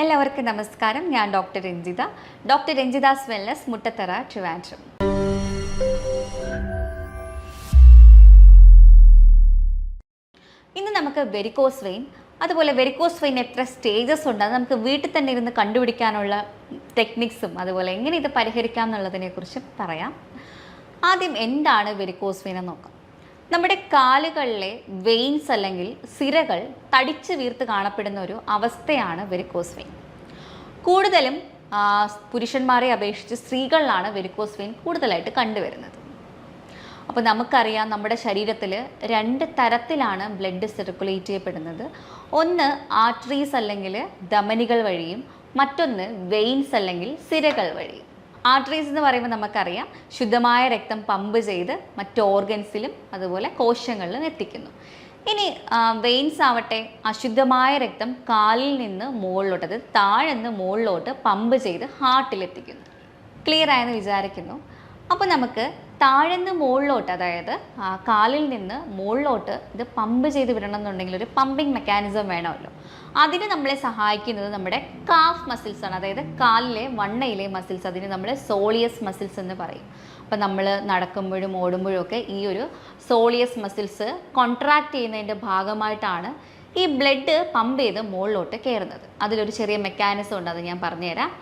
എല്ലാവർക്കും നമസ്കാരം. ഞാൻ doctor Ranjitha. Doctor Ranjitha's wellness, Muttathara, Trivandrum. ഇന്ന് നമുക്ക് വെരിക്കോസ് വെയിൻ, അതുപോലെ വെരിക്കോസ് വെയിൻ എത്ര സ്റ്റേജസ് ഉണ്ട്, അത് നമുക്ക് വീട്ടിൽ തന്നെ ഇരുന്ന് കണ്ടുപിടിക്കാനുള്ള ടെക്നിക്സും അതുപോലെ എങ്ങനെ ഇത് പരിഹരിക്കാം എന്നുള്ളതിനെക്കുറിച്ച് പറയാം. ആദ്യം എന്താണ് വെരിക്കോസ് വെയിൻ എന്ന് നോക്കാം. നമ്മുടെ കാലുകളിലെ വെയിൻസ് അല്ലെങ്കിൽ സിരകൾ തടിച്ച് വീർത്ത് കാണപ്പെടുന്ന ഒരു അവസ്ഥയാണ് വെരിക്കോസ് വെയിൻ. കൂടുതലും പുരുഷന്മാരെ അപേക്ഷിച്ച് സ്ത്രീകളിലാണ് വെരിക്കോസ് വെയിൻ കൂടുതലായിട്ട് കണ്ടുവരുന്നത്. അപ്പോൾ നമുക്കറിയാം, നമ്മുടെ ശരീരത്തിൽ 2 തരത്തിലാണ് ബ്ലഡ് സർക്കുലേറ്റ് ചെയ്യപ്പെടുന്നത്. ഒന്ന് ആർട്ടറീസ് അല്ലെങ്കിൽ ധമനികൾ വഴിയും, മറ്റൊന്ന് വെയിൻസ് അല്ലെങ്കിൽ സിരകൾ വഴിയും. ആർട്ടറീസ് എന്ന് പറയുമ്പോൾ നമുക്കറിയാം, ശുദ്ധമായ രക്തം പമ്പ് ചെയ്ത് മറ്റ് ഓർഗൻസിലും അതുപോലെ കോശങ്ങളിലും എത്തിക്കുന്നു. ഇനി വെയിൻസ് ആവട്ടെ, അശുദ്ധമായ രക്തം കാലിൽ നിന്ന് മുകളിലോട്ട്, അത് താഴെ നിന്ന് മുകളിലോട്ട് പമ്പ് ചെയ്ത് ഹാർട്ടിലെത്തിക്കുന്നു. ക്ലിയർ ആയെന്ന് വിചാരിക്കുന്നു. അപ്പോൾ നമുക്ക് താഴെ നിന്ന് മുകളിലോട്ട്, അതായത് കാലിൽ നിന്ന് മുകളിലോട്ട് ഇത് പമ്പ് ചെയ്ത് വിടണം എന്നുണ്ടെങ്കിൽ ഒരു പമ്പിങ് മെക്കാനിസം വേണമല്ലോ. അതിന് നമ്മളെ സഹായിക്കുന്നത് നമ്മുടെ കാഫ് മസിൽസ് ആണ്, അതായത് കാലിലെ വണ്ണയിലെ മസിൽസ്. അതിന് നമ്മൾ സോളിയസ് മസിൽസ് എന്ന് പറയും. അപ്പം നമ്മൾ നടക്കുമ്പോഴും ഓടുമ്പോഴും ഒക്കെ ഈ ഒരു സോളിയസ് മസിൽസ് കോൺട്രാക്ട് ചെയ്യുന്നതിൻ്റെ ഭാഗമായിട്ടാണ് ഈ ബ്ലഡ് പമ്പ് ചെയ്ത് മുകളിലോട്ട് കയറുന്നത്. അതിലൊരു ചെറിയ മെക്കാനിസം ഉണ്ട്, അത് ഞാൻ പറഞ്ഞുതരാം.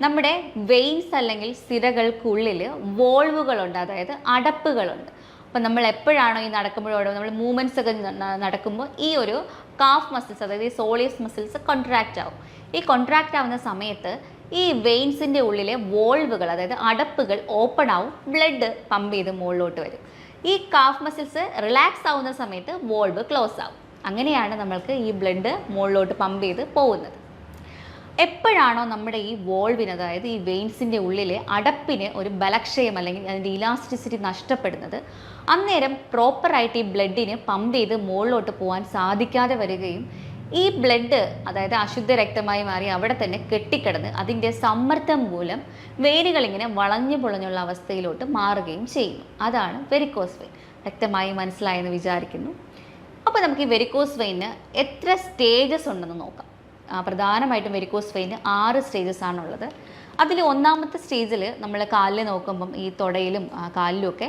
നമ്മുടെ വെയിൻസ് അല്ലെങ്കിൽ സിരകൾക്കുള്ളിൽ വോൾവുകളുണ്ട്, അതായത് അടപ്പുകളുണ്ട്. അപ്പം നമ്മൾ എപ്പോഴാണോ ഈ നടക്കുമ്പോഴോടോ നമ്മൾ മൂവ്മെൻറ്റ്സ് ഒക്കെ നടക്കുമ്പോൾ ഈ ഒരു കാഫ് മസിൽസ്, അതായത് ഈ സോളിയസ് മസിൽസ് കോൺട്രാക്റ്റ് ആവും. ഈ കോൺട്രാക്റ്റ് ആവുന്ന സമയത്ത് ഈ വെയിൻസിൻ്റെ ഉള്ളിലെ വോൾവുകൾ, അതായത് അടപ്പുകൾ ഓപ്പൺ ആവും, ബ്ലഡ് പമ്പ് ചെയ്ത് മുകളിലോട്ട് വരും. ഈ കാഫ് മസിൽസ് റിലാക്സ് ആവുന്ന സമയത്ത് വോൾവ് ക്ലോസ് ആവും. അങ്ങനെയാണ് നമ്മൾക്ക് ഈ ബ്ലഡ് മുകളിലോട്ട് പമ്പ് ചെയ്ത് പോകുന്നത്. എപ്പോഴാണോ നമ്മുടെ ഈ വോൾവിന്, അതായത് ഈ വെയിൻസിൻ്റെ ഉള്ളിലെ അടപ്പിന് ഒരു ബലക്ഷയം അല്ലെങ്കിൽ അതിൻ്റെ ഇലാസ്റ്റിസിറ്റി നഷ്ടപ്പെടുന്നത്, അന്നേരം പ്രോപ്പറായിട്ട് ഈ ബ്ലഡിന് പമ്പ് ചെയ്ത് മുകളിലോട്ട് പോകാൻ സാധിക്കാതെ വരികയും ഈ ബ്ലഡ്, അതായത് അശുദ്ധ രക്തമായി മാറി അവിടെ തന്നെ കെട്ടിക്കിടന്ന് അതിൻ്റെ സമ്മർദ്ദം മൂലം വെയിനുകളിങ്ങനെ വളഞ്ഞു പൊളഞ്ഞുള്ള അവസ്ഥയിലോട്ട് മാറുകയും ചെയ്യുന്നു. അതാണ് വെരിക്കോസ് വെയിൻ. വ്യക്തമായി മനസ്സിലായെന്ന് വിചാരിക്കുന്നു. അപ്പോൾ നമുക്ക് ഈ വെരിക്കോസ് വെയിന് എത്ര സ്റ്റേജസ് ഉണ്ടെന്ന് നോക്കാം. പ്രധാനമായിട്ടും വെരിക്കോസ് വെയിന് 6 സ്റ്റേജസ് ആണുള്ളത്. അതിൽ ഒന്നാമത്തെ സ്റ്റേജിൽ നമ്മൾ കാലിൽ നോക്കുമ്പം ഈ തുടയിലും കാലിലുമൊക്കെ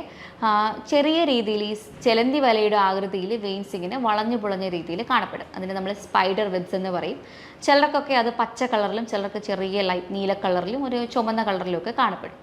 ചെറിയ രീതിയിൽ ഈ ചെലന്തി വലയുടെ ആകൃതിയിൽ വെയിൻസ് ഇങ്ങനെ വളഞ്ഞു പുളഞ്ഞ രീതിയിൽ കാണപ്പെടും. അതിന് നമ്മൾ സ്പൈഡർ വെബ്സ് എന്ന് പറയും. ചിലർക്കൊക്കെ അത് പച്ച കളറിലും, ചിലർക്ക് ചെറിയ ലൈറ്റ് നീല കളറിലും ഒരു ചുമന്ന കളറിലും ഒക്കെ കാണപ്പെടും.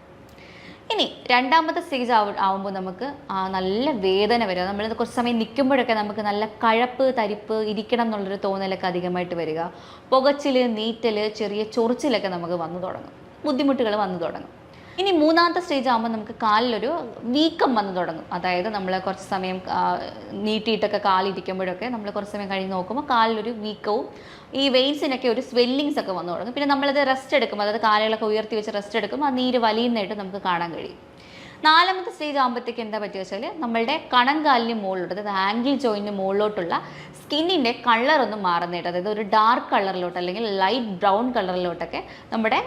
ഇനി രണ്ടാമത്തെ സ്റ്റേജ് ആവുമ്പോൾ നമുക്ക് നല്ല വേദന വരിക. നമ്മൾ കുറച്ച് സമയം നിൽക്കുമ്പോഴൊക്കെ നമുക്ക് നല്ല കഴപ്പ്, തരിപ്പ്, ഇരിക്കണം എന്നുള്ളൊരു തോന്നലൊക്കെ അധികമായിട്ട് വരിക. പുകച്ചിൽ, നീറ്റൽ, ചെറിയ ചൊറിച്ചിലൊക്കെ നമുക്ക് വന്നു തുടങ്ങും, ബുദ്ധിമുട്ടുകൾ വന്നു തുടങ്ങും. ഇനി മൂന്നാമത്തെ സ്റ്റേജ് ആകുമ്പോൾ നമുക്ക് കാലിലൊരു വീക്കം വന്നു തുടങ്ങും. അതായത് നമ്മൾ കുറച്ച് സമയം നീട്ടിയിട്ടൊക്കെ കാലിരിക്കുമ്പോഴൊക്കെ നമ്മൾ കുറച്ച് സമയം കഴിഞ്ഞ് നോക്കുമ്പോൾ കാലിലൊരു വീക്കവും ഈ വെയിൻസിനൊക്കെ ഒരു സ്വെല്ലിങ്സ് ഒക്കെ വന്നു തുടങ്ങും. പിന്നെ നമ്മളത് റെസ്റ്റ് എടുക്കും, അതായത് കാലുകളൊക്കെ ഉയർത്തി വെച്ച് റെസ്റ്റ് എടുക്കും, ആ നീര് വലിയുന്നതായിട്ട് നമുക്ക് കാണാൻ കഴിയും. നാലാമത്തെ സ്റ്റേജ് ആകുമ്പോഴത്തേക്ക് എന്താ പറ്റുക വെച്ചാൽ, നമ്മളുടെ കണങ്കാലിന് മുകളിലോട്ട്, അതായത് ആംഗിൾ ജോയിൻറ്റിന് മുകളിലോട്ടുള്ള സ്കിന്നിൻ്റെ കളറൊന്നും മാറുന്നതായിട്ട്, അതായത് ഒരു ഡാർക്ക് കളറിലോട്ട് അല്ലെങ്കിൽ ലൈറ്റ് ബ്രൗൺ കളറിലോട്ടൊക്കെ നമ്മുടെ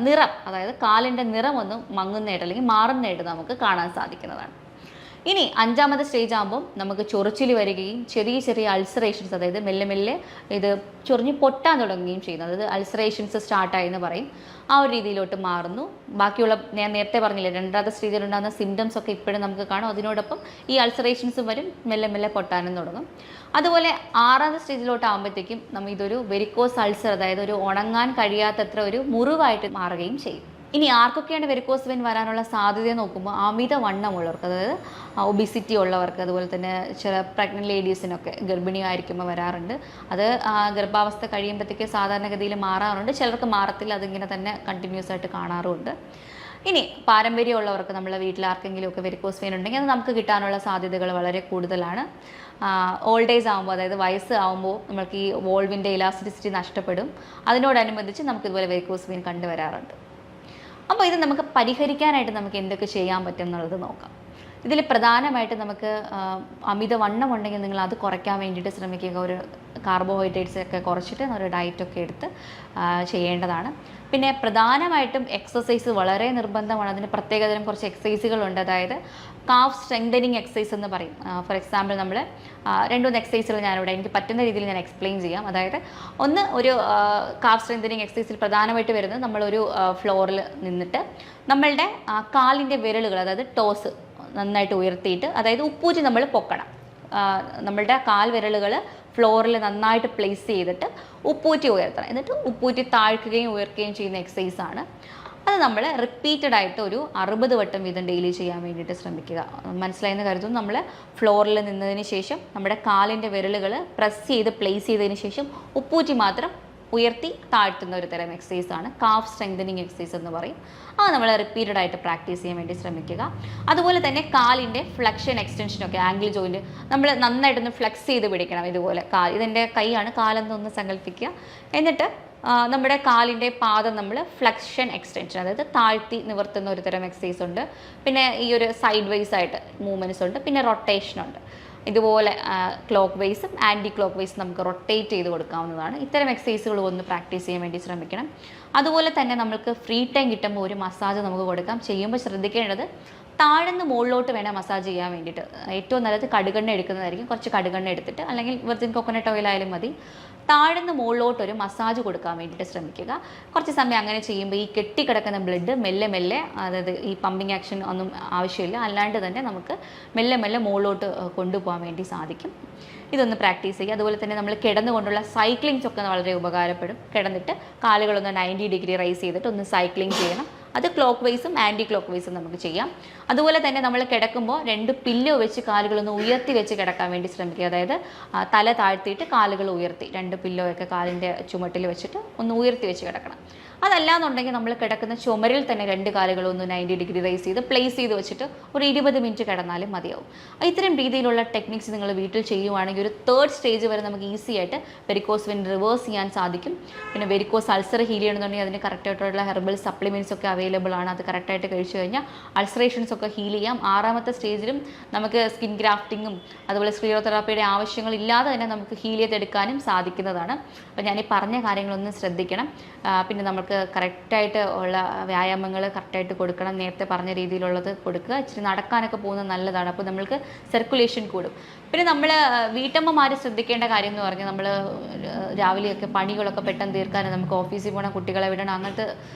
നിറം, അതായത് കാലിൻ്റെ നിറം ഒന്ന് മങ്ങുന്നതായിട്ട് അല്ലെങ്കിൽ മാറുന്നതായിട്ട് നമുക്ക് കാണാൻ സാധിക്കുന്നതാണ്. ഇനി അഞ്ചാമത്തെ സ്റ്റേജ് ആകുമ്പോൾ നമുക്ക് ചൊറിച്ചിൽ വരികയും ചെറിയ ചെറിയ അൾസറേഷൻസ്, അതായത് മെല്ലെ മെല്ലെ ഇത് ചൊറിഞ്ഞ് പൊട്ടാൻ തുടങ്ങുകയും ചെയ്യുന്നു. അതായത് അൾസറേഷൻസ് സ്റ്റാർട്ടായി എന്ന് പറയും. ആ ഒരു രീതിയിലോട്ട് മാറുന്നു. ബാക്കിയുള്ള ഞാൻ നേരത്തെ പറഞ്ഞില്ലേ, രണ്ടാമത്തെ സ്റ്റേജിലുണ്ടാകുന്ന സിംറ്റംസ് ഒക്കെ ഇപ്പോഴും നമുക്ക് കാണും. അതിനോടൊപ്പം ഈ അൾസറേഷൻസും വരും, മെല്ലെ മെല്ലെ പൊട്ടാനും തുടങ്ങും. അതുപോലെ ആറാമത്തെ സ്റ്റേജിലോട്ട് ആകുമ്പോഴത്തേക്കും നമ്മൾ ഇതൊരു വെരിക്കോസ് അൾസർ, അതായത് ഒരു ഉണങ്ങാൻ കഴിയാത്തത്ര ഒരു മുറിവായിട്ട് മാറുകയും ചെയ്യും. ഇനി ആർക്കൊക്കെയാണ് വെരിക്കോസ് വെയിൻ വരാനുള്ള സാധ്യത നോക്കുമ്പോൾ, അമിത വണ്ണമുള്ളവർക്ക്, അതായത് ഒബിസിറ്റി ഉള്ളവർക്ക്, അതുപോലെ തന്നെ ചില പ്രഗ്നൻറ്റ് ലേഡീസിനൊക്കെ ഗർഭിണിയായിരിക്കുമ്പോൾ വരാറുണ്ട്. അത് ഗർഭാവസ്ഥ കഴിയുമ്പോഴത്തേക്ക് സാധാരണഗതിയിൽ മാറാറുണ്ട്. ചിലർക്ക് മാറത്തില്ല, അതിങ്ങനെ തന്നെ കണ്ടിന്യൂസ് ആയിട്ട് കാണാറുമുണ്ട്. ഇനി പാരമ്പര്യമുള്ളവർക്ക്, നമ്മളെ വീട്ടിൽ ആർക്കെങ്കിലും ഒക്കെ വെരിക്കോസ് വെയിൻ ഉണ്ടെങ്കിൽ അത് നമുക്ക് കിട്ടാനുള്ള സാധ്യതകൾ വളരെ കൂടുതലാണ്. ഓൾഡ് ഏജ് ആകുമ്പോൾ, അതായത് വയസ്സ് ആകുമ്പോൾ നമുക്ക് ഈ വോൾവിൻ്റെ ഇലാസ്റ്റിസിറ്റി നഷ്ടപ്പെടും. അതിനോടനുബന്ധിച്ച് നമുക്ക് ഇതുപോലെ വെരിക്കോസ് വെയിൻ കണ്ടുവരാറുണ്ട്. അപ്പോൾ ഇത് നമുക്ക് പരിഹരിക്കാനായിട്ട് നമുക്ക് എന്തൊക്കെ ചെയ്യാൻ പറ്റും എന്നുള്ളത് നോക്കാം. ഇതിൽ പ്രധാനമായിട്ട് നമുക്ക് അമിതവണ്ണം ഉണ്ടെങ്കിൽ നിങ്ങൾ അത് കുറയ്ക്കാൻ വേണ്ടിയിട്ട് ശ്രമിക്കുക. ഒരു കാർബോഹൈഡ്രേറ്റ്സ് ഒക്കെ കുറച്ചിട്ട് ഒരു ഡയറ്റൊക്കെ എടുത്ത് ചെയ്യേണ്ടതാണ്. പിന്നെ പ്രധാനമായിട്ടും എക്സസൈസ് വളരെ നിർബന്ധമാണ്. അതിന് പ്രത്യേകതരം കുറച്ച് എക്സസൈസുകളുണ്ട്. അതായത് കാഫ് സ്ട്രെങ്തനിങ് എക്സസൈസ് എന്ന് പറയും. ഫോർ എക്സാമ്പിൾ നമ്മൾ 2-3 എക്സസൈസുകൾ ഞാനിവിടെ എനിക്ക് പറ്റുന്ന രീതിയിൽ ഞാൻ എക്സ്പ്ലെയിൻ ചെയ്യാം. അതായത് ഒന്ന് ഒരു കാഫ് സ്ട്രെങ്തനിങ് എക്സസൈസിൽ പ്രധാനമായിട്ട് വരുന്നത് നമ്മളൊരു ഫ്ലോറിൽ നിന്നിട്ട് നമ്മളുടെ കാലിൻ്റെ വിരലുകൾ, അതായത് ടോസ് നന്നായിട്ട് ഉയർത്തിയിട്ട്, അതായത് ഉപ്പൂറ്റി നമ്മൾ പൊക്കണം. നമ്മളുടെ കാൽ വിരലുകൾ ഫ്ലോറിൽ നന്നായിട്ട് പ്ലേസ് ചെയ്തിട്ട് ഉപ്പൂറ്റി ഉയർത്തണം. എന്നിട്ട് ഉപ്പൂറ്റി താഴ്ക്കുകയും ഉയർത്തുകയും ചെയ്യുന്ന എക്സസൈസാണ്. അത് നമ്മൾ റിപ്പീറ്റഡ് ആയിട്ട് ഒരു 60 വട്ടം വീതം ഡെയിലി ചെയ്യാൻ വേണ്ടിയിട്ട് ശ്രമിക്കുക. മനസ്സിലായെന്ന് കരുതുന്നു. നമ്മൾ ഫ്ലോറിൽ നിന്നതിന് ശേഷം നമ്മുടെ കാലിൻ്റെ വിരലുകൾ പ്രസ് ചെയ്ത് പ്ലേസ് ചെയ്തതിന് ശേഷം ഉപ്പൂറ്റി മാത്രം ഉയർത്തി താഴ്ത്തുന്ന ഒരു തരം എക്സസൈസാണ് കാഫ് സ്ട്രെങ്തനിങ് എക്സസൈസ് എന്ന് പറയും. അത് നമ്മൾ റിപ്പീറ്റഡ് ആയിട്ട് പ്രാക്ടീസ് ചെയ്യാൻ വേണ്ടി ശ്രമിക്കുക. അതുപോലെ തന്നെ കാലിൻ്റെ ഫ്ലെക്ഷൻ എക്സ്റ്റൻഷനൊക്കെ, ആംഗിൾ ജോയിൻറ്റ് നമ്മൾ നന്നായിട്ടൊന്ന് ഫ്ലെക്സ് ചെയ്ത് പിടിക്കണം. ഇതുപോലെ ഇതെൻ്റെ കൈയാണ്, കാലെന്നൊന്ന് സങ്കല്പിക്കുക. എന്നിട്ട് നമ്മുടെ കാലിൻ്റെ പാദം നമ്മൾ ഫ്ലെക്ഷൻ എക്സ്റ്റൻഷൻ, അതായത് താഴ്ത്തി നിവർത്തുന്ന ഒരു തരം എക്സസൈസ് ഉണ്ട്. പിന്നെ ഈ ഒരു സൈഡ് വൈസ് ആയിട്ട് മൂവ്മെൻറ്റ്സ് ഉണ്ട്. പിന്നെ റൊട്ടേഷനുണ്ട്. ഇതുപോലെ ക്ലോക്ക് വൈസും ആൻറ്റി ക്ലോക്ക് വൈസും നമുക്ക് റൊട്ടേറ്റ് ചെയ്ത് കൊടുക്കാവുന്നതാണ്. ഇത്തരം എക്സസൈസുകൾ ഒന്ന് പ്രാക്ടീസ് ചെയ്യാൻ വേണ്ടി ശ്രമിക്കണം. അതുപോലെ തന്നെ നമുക്ക് ഫ്രീ ടൈം കിട്ടുമ്പോൾ ഒരു മസാജ് നമുക്ക് കൊടുക്കാം. ചെയ്യുമ്പോൾ ശ്രദ്ധിക്കേണ്ടത് താഴ്ന്ന് മുകളിലോട്ട് വേണം മസാജ് ചെയ്യാൻ വേണ്ടിയിട്ട്. ഏറ്റവും നല്ലത് കടുകെണ്ണ എടുക്കുന്നതായിരിക്കും. കുറച്ച് കടുകെണ്ണ എടുത്തിട്ട്, അല്ലെങ്കിൽ വെർജിൻ കോക്കനട്ട് ഓയിൽ ആയാലും മതി, താഴ്ന്ന് മുകളിലോട്ട് ഒരു മസാജ് കൊടുക്കാൻ വേണ്ടിയിട്ട് ശ്രമിക്കുക. കുറച്ച് സമയം അങ്ങനെ ചെയ്യുമ്പോൾ ഈ കെട്ടിക്കിടക്കുന്ന ബ്ലഡ് മെല്ലെ മെല്ലെ, അതായത് ഈ പമ്പിങ് ആക്ഷൻ ഒന്നും ആവശ്യമില്ല, അല്ലാണ്ട് തന്നെ നമുക്ക് മെല്ലെ മെല്ലെ മുകളിലോട്ട് കൊണ്ടുപോകാൻ വേണ്ടി സാധിക്കും. ഇതൊന്ന് പ്രാക്ടീസ് ചെയ്യുക. അതുപോലെ തന്നെ നമ്മൾ കിടന്നുകൊണ്ടുള്ള സൈക്ലിങ്സ് ഒക്കെ വളരെ ഉപകാരപ്പെടും. കിടന്നിട്ട് കാലുകളൊന്ന് 90 ഡിഗ്രി റൈസ് ചെയ്തിട്ട് ഒന്ന് സൈക്ലിംഗ് ചെയ്യണം. അത് ക്ലോക്ക് വൈസും ആൻറ്റി ക്ലോക്ക് വൈസും നമുക്ക് ചെയ്യാം. അതുപോലെ തന്നെ നമ്മൾ കിടക്കുമ്പോൾ 2 പില്ലോ വെച്ച് കാലുകളൊന്ന് ഉയർത്തി വെച്ച് കിടക്കാൻ വേണ്ടി ശ്രമിക്കുക. അതായത് തല താഴ്ത്തിയിട്ട് കാലുകൾ ഉയർത്തി 2 പില്ലോ ഒക്കെ കാലിൻ്റെ ചുമട്ടിൽ വെച്ചിട്ട് ഒന്ന് ഉയർത്തി വെച്ച് കിടക്കണം. അതല്ലാന്നുണ്ടെങ്കിൽ നമ്മൾ കിടക്കുന്ന ചുമരിൽ തന്നെ 2 കാലുകളും ഒന്ന് 90 ഡിഗ്രി റൈസ് ചെയ്ത് പ്ലേസ് ചെയ്ത് വെച്ചിട്ട് ഒരു 20 മിനിറ്റ് കിടന്നാലും മതിയാവും. ഇത്തരം രീതിയിലുള്ള ടെക്നിക്സ് നിങ്ങൾ വീട്ടിൽ ചെയ്യുവാണെങ്കിൽ ഒരു 3rd സ്റ്റേജ് വരെ നമുക്ക് ഈസി ആയിട്ട് വെരിക്കോസ് വെയിൻ റിവേഴ്സ് ചെയ്യാൻ സാധിക്കും. പിന്നെ വെരിക്കോസ് അൾസർ ഹീൽ ചെയ്യണമെന്നുണ്ടെങ്കിൽ അതിന് കറക്റ്റായിട്ടുള്ള ഹെർബൽ സപ്ലിമെൻറ്റ്സ് ഒക്കെ അവൈലബിൾ ആണ്. അത് കറക്റ്റായിട്ട് കഴിച്ചു കഴിഞ്ഞാൽ അൾസറേഷൻസ് ഒക്കെ ഹീൽ ചെയ്യാം. 6ാമത്തെ സ്റ്റേജിലും നമുക്ക് സ്കിൻ ഗ്രാഫ്റ്റിങ്ങും അതുപോലെ സ്ക്ലിയോതെറാപ്പിയുടെ ആവശ്യങ്ങളില്ലാതെ തന്നെ നമുക്ക് ഹീൽ ചെയ്തെടുക്കാനും സാധിക്കുന്നതാണ്. അപ്പോൾ ഞാൻ ഈ പറഞ്ഞ കാര്യങ്ങളൊന്നും ശ്രദ്ധിക്കണം. പിന്നെ നമുക്ക് കറക്റ്റായിട്ട് ഉള്ള വ്യായാമങ്ങൾ കറക്റ്റായിട്ട് കൊടുക്കണം. നേരത്തെ പറഞ്ഞ രീതിയിലുള്ളത് കൊടുക്കുക. ഇച്ചിരി നടക്കാനൊക്കെ പോകുന്നത് നല്ലതാണ്. അപ്പോൾ നമ്മൾക്ക് സർക്കുലേഷൻ കൂടും. പിന്നെ നമ്മൾ വീട്ടമ്മമാർ ശ്രദ്ധിക്കേണ്ട കാര്യം എന്ന് പറഞ്ഞാൽ, നമ്മൾ രാവിലെയൊക്കെ പണികളൊക്കെ പെട്ടെന്ന് തീർക്കാനും നമുക്ക് ഓഫീസിൽ പോകണം, കുട്ടികളെ വിടണം, അങ്ങനത്തെ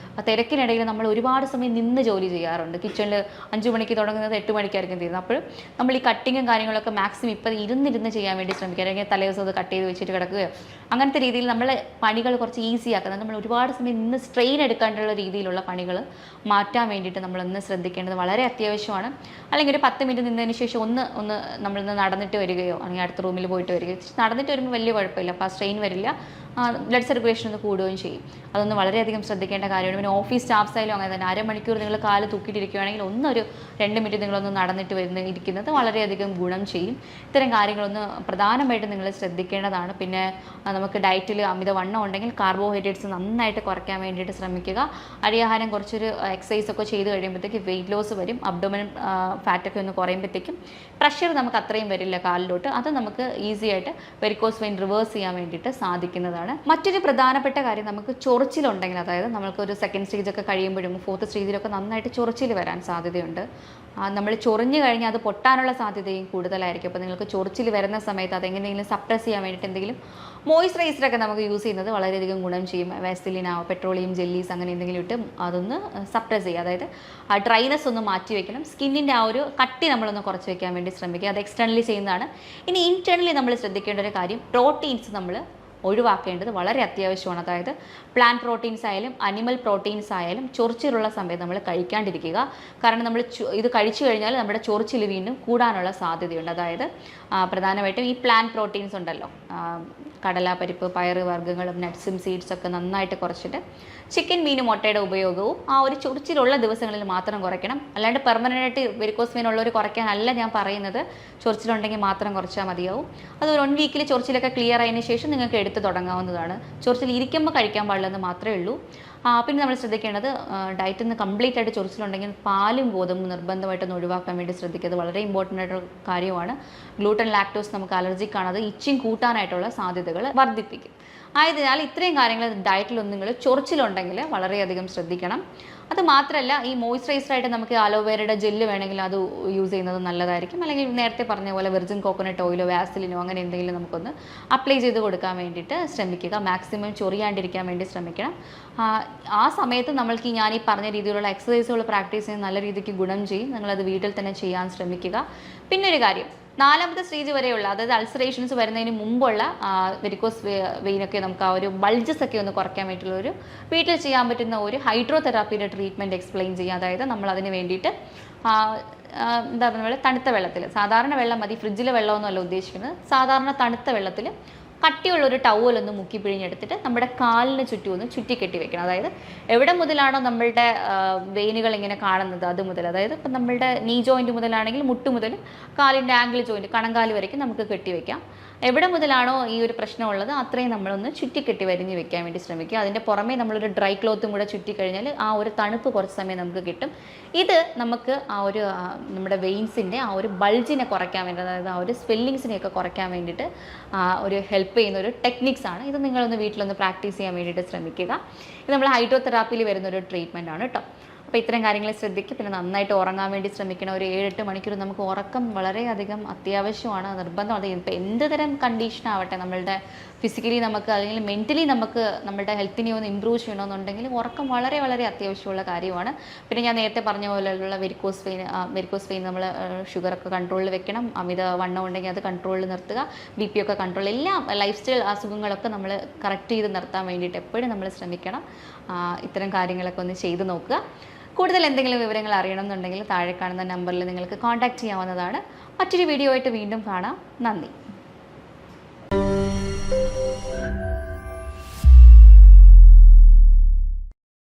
തിരക്കിനിടയിൽ നമ്മൾ ഒരുപാട് സമയം നിന്ന് ജോലി ചെയ്യാറുണ്ട്. കിച്ചണിൽ 5 മണിക്ക് തുടങ്ങുന്നത് 8 മണിക്കായിരിക്കും തീരുന്നത്. അപ്പോൾ നമ്മൾ ഈ കട്ടിങ്ങും കാര്യങ്ങളൊക്കെ മാക്സിമം ഇപ്പം ഇരുന്നിരുന്ന് ചെയ്യാൻ വേണ്ടി ശ്രമിക്കുക. അല്ലെങ്കിൽ തലേദിവസം അത് കട്ട് ചെയ്ത് വെച്ചിട്ട് കിടക്കുകയോ അങ്ങനത്തെ രീതിയിൽ നമ്മൾ പണികൾ കുറച്ച് ഈസി ആക്കുന്നത്. നമ്മൾ ഒരുപാട് സമയം നിന്ന് സ്ട്രെയിൻ എടുക്കാനുള്ള രീതിയിലുള്ള പണികൾ മാറ്റാൻ വേണ്ടിയിട്ട് നമ്മളൊന്ന് ശ്രദ്ധിക്കേണ്ടത് വളരെ അത്യാവശ്യമാണ്. അല്ലെങ്കിൽ ഒരു 10 മിനിറ്റ് നിന്നതിന് ശേഷം ഒന്ന് നമ്മളിന്ന് നടന്നിട്ട് വരികയോ അല്ലെങ്കിൽ അടുത്ത റൂമിൽ പോയിട്ട് വരികയോ, നടന്നിട്ട് വരുമ്പോൾ വലിയ കുഴപ്പമില്ല. അപ്പോൾ ആ സ്ട്രെയിൻ വരില്ല, ബ്ലഡ് സർക്കുലേഷൻ ഒന്ന് കൂടുകയും ചെയ്യും. അതൊന്ന് വളരെയധികം ശ്രദ്ധിക്കേണ്ട കാര്യമാണ്. പിന്നെ ഓഫീസ് സ്റ്റാഫ്സ് ആയാലും അങ്ങനെ തന്നെ. അരമണിക്കൂർ നിങ്ങൾ കാല് തൂക്കിയിട്ടിരിക്കുകയാണെങ്കിൽ ഒരു 2 മിനിറ്റ് നിങ്ങളൊന്ന് നടന്നിട്ട് ഇരിക്കുന്നത് വളരെയധികം ഗുണം ചെയ്യും. ഇത്തരം കാര്യങ്ങളൊന്ന് പ്രധാനമായിട്ടും നിങ്ങൾ ശ്രദ്ധിക്കേണ്ടതാണ്. പിന്നെ നമുക്ക് ഡയറ്റിൽ അമിതവണ്ണം ഉണ്ടെങ്കിൽ കാർബോഹൈഡ്രേറ്റ്സ് നന്നായിട്ട് കുറയ്ക്കാൻ വേണ്ടിയിട്ട് ശ്രമിക്കുക. അരിയാഹാരം കുറച്ചൊരു എക്സസൈസ് ഒക്കെ ചെയ്ത് കഴിയുമ്പോഴത്തേക്ക് വെയിറ്റ് ലോസ് വരും. അബ്ഡോമിനൽ ഫാറ്റൊക്കെ ഒന്ന് കുറയുമ്പോഴത്തേക്കും പ്രഷർ നമുക്ക് അത്രയും വരില്ല കാലിലോട്ട്. അത് നമുക്ക് ഈസി ആയിട്ട് വെരിക്കോസ് വെയിൻ റിവേഴ്സ് ചെയ്യാൻ വേണ്ടിയിട്ട് സാധിക്കുന്നതാണ്. മറ്റൊരു പ്രധാനപ്പെട്ട കാര്യം, നമുക്ക് ചൊറിച്ചിലുണ്ടെങ്കിൽ, അതായത് നമ്മൾക്കൊരു 2nd സ്റ്റേജൊക്കെ കഴിയുമ്പോഴും 4th സ്റ്റേജിലൊക്കെ നന്നായിട്ട് ചൊറിച്ചിൽ വരാൻ സാധ്യതയുണ്ട്. നമ്മൾ ചൊറിഞ്ഞു കഴിഞ്ഞാൽ അത് പൊട്ടാനുള്ള സാധ്യതയും കൂടുതലായിരിക്കും. അപ്പോൾ നിങ്ങൾക്ക് ചൊറിച്ചിൽ വരുന്ന സമയത്ത് അതെങ്ങനെയെങ്കിലും സപ്രസ് ചെയ്യാൻ വേണ്ടിയിട്ട് എന്തെങ്കിലും മോയ്സ്ചറൈസറൊക്കെ നമുക്ക് യൂസ് ചെയ്യുന്നത് വളരെയധികം ഗുണം ചെയ്യും. വാസലിനോ പെട്രോളിയം ജെല്ലീസ് അങ്ങനെ എന്തെങ്കിലും ഇട്ട് അതൊന്ന് സപ്രസ് ചെയ്യുക. അതായത് ആ ഡ്രൈനെസ് ഒന്ന് മാറ്റി വെക്കണം. സ്കിന്നിൻ്റെ ആ ഒരു കട്ടി നമ്മളൊന്ന് കുറച്ച് വെക്കാൻ വേണ്ടി ശ്രമിക്കുക. അത് എക്സ്റ്റേണലി ചെയ്യുന്നതാണ്. ഇനി ഇൻറ്റേർണലി നമ്മൾ ശ്രദ്ധിക്കേണ്ട ഒരു കാര്യം, പ്രോട്ടീൻസ് നമ്മൾ ഒഴിവാക്കേണ്ടത് വളരെ അത്യാവശ്യമാണ്. അതായത് പ്ലാന്റ് പ്രോട്ടീൻസ് ആയാലും അനിമൽ പ്രോട്ടീൻസ് ആയാലും ചൊറിച്ചിലുള്ള സമയത്ത് നമ്മൾ കഴിക്കാണ്ടിരിക്കുക. കാരണം നമ്മൾ ഇത് കഴിച്ചു കഴിഞ്ഞാൽ നമ്മുടെ ചൊറിച്ചിൽ വീണ്ടും കൂടാനുള്ള സാധ്യതയുണ്ട്. അതായത് പ്രധാനമായിട്ടും ഈ പ്ലാന്റ് പ്രോട്ടീൻസ് ഉണ്ടല്ലോ, കടല, പരിപ്പ്, പയറ് വർഗ്ഗങ്ങളും നട്ട്സും സീഡ്സൊക്കെ നന്നായിട്ട് കുറച്ചിട്ട് ചിക്കൻ, മീൻ, മുട്ടയുടെ ഉപയോഗവും ആ ഒരു ചൊറിച്ചിലുള്ള ദിവസങ്ങളിൽ മാത്രം കുറയ്ക്കണം. അല്ലാണ്ട് പെർമനൻ്റായിട്ട് വെരിക്കോസ് വെയിൻ ഉള്ളവർ കുറയ്ക്കാനല്ല ഞാൻ പറയുന്നത്. ചൊറിച്ചിലുണ്ടെങ്കിൽ മാത്രം കുറച്ചാൽ മതിയാവും. അത് ഒരു 1 വീക്കിൽ ചൊറിച്ചിലൊക്കെ ക്ലിയർ ആയതിനു ശേഷം നിങ്ങൾക്ക് എടുത്ത് തുടങ്ങാവുന്നതാണ്. ചൊറിച്ചിൽ ഇരിക്കുമ്പോൾ കഴിക്കാൻ പാടില്ലെന്ന് മാത്രമേ ഉള്ളൂ. പിന്നെ നമ്മൾ ശ്രദ്ധിക്കേണ്ടത് ഡയറ്റിൽ നിന്ന് കംപ്ലീറ്റ് ആയിട്ട് ചൊറിച്ചിലുണ്ടെങ്കിൽ പാലും ഗോതമ്പും നിർബന്ധമായിട്ടൊന്ന് ഒഴിവാക്കാൻ വേണ്ടി ശ്രദ്ധിക്കുക. അത് വളരെ ഇമ്പോർട്ടൻ്റ് ആയിട്ടുള്ള കാര്യമാണ്. ഗ്ലൂട്ടൻ ലാക്ടോസ് നമുക്ക് അലർജിക് ആണ്, അത് ഇച്ചിങ് കൂട്ടാനായിട്ടുള്ള സാധ്യതകൾ വർദ്ധിപ്പിക്കും. ആയതിനാൽ ഇത്രയും കാര്യങ്ങൾ ഡയറ്റിലൊന്നും നിങ്ങൾ ചൊറിച്ചിലുണ്ടെങ്കിൽ വളരെയധികം ശ്രദ്ധിക്കണം. അത് മാത്രമല്ല, ഈ മോയ്സ്ചറൈസറായിട്ട് നമുക്ക് അലോവേരയുടെ ജെല്ല് വേണമെങ്കിൽ അത് യൂസ് ചെയ്യുന്നത് നല്ലതായിരിക്കും. അല്ലെങ്കിൽ നേരത്തെ പറഞ്ഞ പോലെ വെർജിൻ കോക്കനട്ട് ഓയിലോ വാസലിനോ അങ്ങനെ എന്തെങ്കിലും നമുക്കൊന്ന് അപ്ലൈ ചെയ്ത് കൊടുക്കാൻ വേണ്ടിയിട്ട് ശ്രമിക്കുക. മാക്സിമം ചൊറിയാണ്ടിരിക്കാൻ വേണ്ടി ശ്രമിക്കണം. ആ സമയത്ത് നമ്മൾക്ക് ഞാൻ ഈ പറഞ്ഞ രീതിയിലുള്ള എക്സസൈസുകൾ പ്രാക്ടീസ് ചെയ്യുന്ന നല്ല രീതിക്ക് ഗുണം ചെയ്യും. നിങ്ങളത് വീട്ടിൽ തന്നെ ചെയ്യാൻ ശ്രമിക്കുക. പിന്നെ ഒരു കാര്യം, 4ാമത്തെ സ്റ്റേജ് വരെയുള്ള, അതായത് അൾസറേഷൻസ് വരുന്നതിന് മുമ്പുള്ള വെരിക്കോസ് വെയിനൊക്കെ നമുക്ക് ആ ഒരു ബൾജസ് ഒക്കെ ഒന്ന് കുറയ്ക്കാൻ വേണ്ടിയിട്ടുള്ള ഒരു വീട്ടിൽ ചെയ്യാൻ പറ്റുന്ന ഒരു ഹൈഡ്രോതെറാപ്പിയുടെ ട്രീറ്റ്മെൻറ്റ് എക്സ്പ്ലെയിൻ ചെയ്യുക. അതായത് നമ്മൾ അതിന് വേണ്ടിയിട്ട് എന്താ പറയുക, തണുത്ത വെള്ളത്തിൽ, സാധാരണ വെള്ളം മതി, ഫ്രിഡ്ജിലെ വെള്ളമൊന്നുമല്ല ഉദ്ദേശിക്കുന്നത്, സാധാരണ തണുത്ത വെള്ളത്തിൽ കട്ടിയുള്ളൊരു ടവലൊന്ന് മുക്കി പിഴിഞ്ഞെടുത്തിട്ട് നമ്മുടെ കാലിന് ചുറ്റും ഒന്ന് ചുറ്റിക്കെട്ടി വെക്കണം. അതായത് എവിടെ മുതലാണോ നമ്മളുടെ വെയിനുകൾ ഇങ്ങനെ കാണുന്നത് അത് മുതൽ, അതായത് ഇപ്പം നമ്മളുടെ നീ ജോയിൻറ്റ് മുതലാണെങ്കിൽ മുട്ട് മുതൽ കാലിൻ്റെ ആംഗിൾ ജോയിൻറ്റ് കണങ്കാല് വരയ്ക്കും നമുക്ക് കെട്ടിവെക്കാം. എവിടെ മുതലാണോ ഈ ഒരു പ്രശ്നമുള്ളത് അത്രയും നമ്മളൊന്ന് ചുറ്റിക്കെട്ടി വരിഞ്ഞ് വെക്കാൻ വേണ്ടി ശ്രമിക്കുക. അതിൻ്റെ പുറമേ നമ്മളൊരു ഡ്രൈ ക്ലോത്തും കൂടെ ചുറ്റിക്കഴിഞ്ഞാൽ ആ ഒരു തണുപ്പ് കുറച്ച് സമയം നമുക്ക് കിട്ടും. ഇത് നമുക്ക് ആ ഒരു നമ്മുടെ വെയിൻസിൻ്റെ ആ ഒരു ബൾജിനെ കുറയ്ക്കാൻ വേണ്ടി, അതായത് ആ ഒരു സ്വെല്ലിങ്സിനെയൊക്കെ കുറയ്ക്കാൻ വേണ്ടിയിട്ട് ഒരു ഹെൽപ്പ് ചെയ്യുന്ന ഒരു ടെക്നിക്സ് ആണ്. ഇത് നിങ്ങളൊന്ന് വീട്ടിലൊന്ന് പ്രാക്ടീസ് ചെയ്യാൻ വേണ്ടിയിട്ട് ശ്രമിക്കുക. ഇത് നമ്മൾ ഹൈഡ്രോതെറാപ്പിയിൽ വരുന്നൊരു ട്രീറ്റ്മെൻറ്റ് ആണ് കേട്ടോ. അപ്പോൾ ഇത്തരം കാര്യങ്ങൾ ശ്രദ്ധിക്കുക. പിന്നെ നന്നായിട്ട് ഉറങ്ങാൻ വേണ്ടി ശ്രമിക്കണം. ഒരു 7-8 മണിക്കൂർ നമുക്ക് ഉറക്കം വളരെയധികം അത്യാവശ്യമാണ്, നിർബന്ധമാണ്. ഇപ്പോൾ എന്ത് തരം കണ്ടീഷൻ ആവട്ടെ, നമ്മളുടെ ഫിസിക്കലി നമുക്ക് അല്ലെങ്കിൽ മെൻ്റലി നമുക്ക് നമ്മുടെ ഹെൽത്തിനെ ഒന്ന് ഇമ്പ്രൂവ് ചെയ്യണമെന്നുണ്ടെങ്കിൽ ഉറക്കം വളരെ വളരെ അത്യാവശ്യമുള്ള കാര്യമാണ്. പിന്നെ ഞാൻ നേരത്തെ പറഞ്ഞ പോലെയുള്ള വെരിക്കോസ് വെയിൻ നമ്മൾ ഷുഗറൊക്കെ കൺട്രോളിൽ വെക്കണം. അമിത വണ്ണം ഉണ്ടെങ്കിൽ അത് കൺട്രോളിൽ നിർത്തുക. BP ഒക്കെ കൺട്രോൾ, എല്ലാം ലൈഫ് സ്റ്റൈൽ അസുഖങ്ങളൊക്കെ നമ്മൾ കറക്റ്റ് ചെയ്ത് നിർത്താൻ വേണ്ടിയിട്ട് എപ്പോഴും നമ്മൾ ശ്രമിക്കണം. ഇത്തരം കാര്യങ്ങളൊക്കെ ഒന്ന് ചെയ്ത് നോക്കുക. കൂടുതൽ എന്തെങ്കിലും വിവരങ്ങൾ അറിയണമെന്നുണ്ടെങ്കിൽ താഴെ കാണുന്ന നമ്പറിൽ നിങ്ങൾക്ക് കോൺടാക്റ്റ് ചെയ്യാവുന്നതാണ്. മറ്റൊരു വീഡിയോ ആയിട്ട് വീണ്ടും കാണാം. നന്ദി.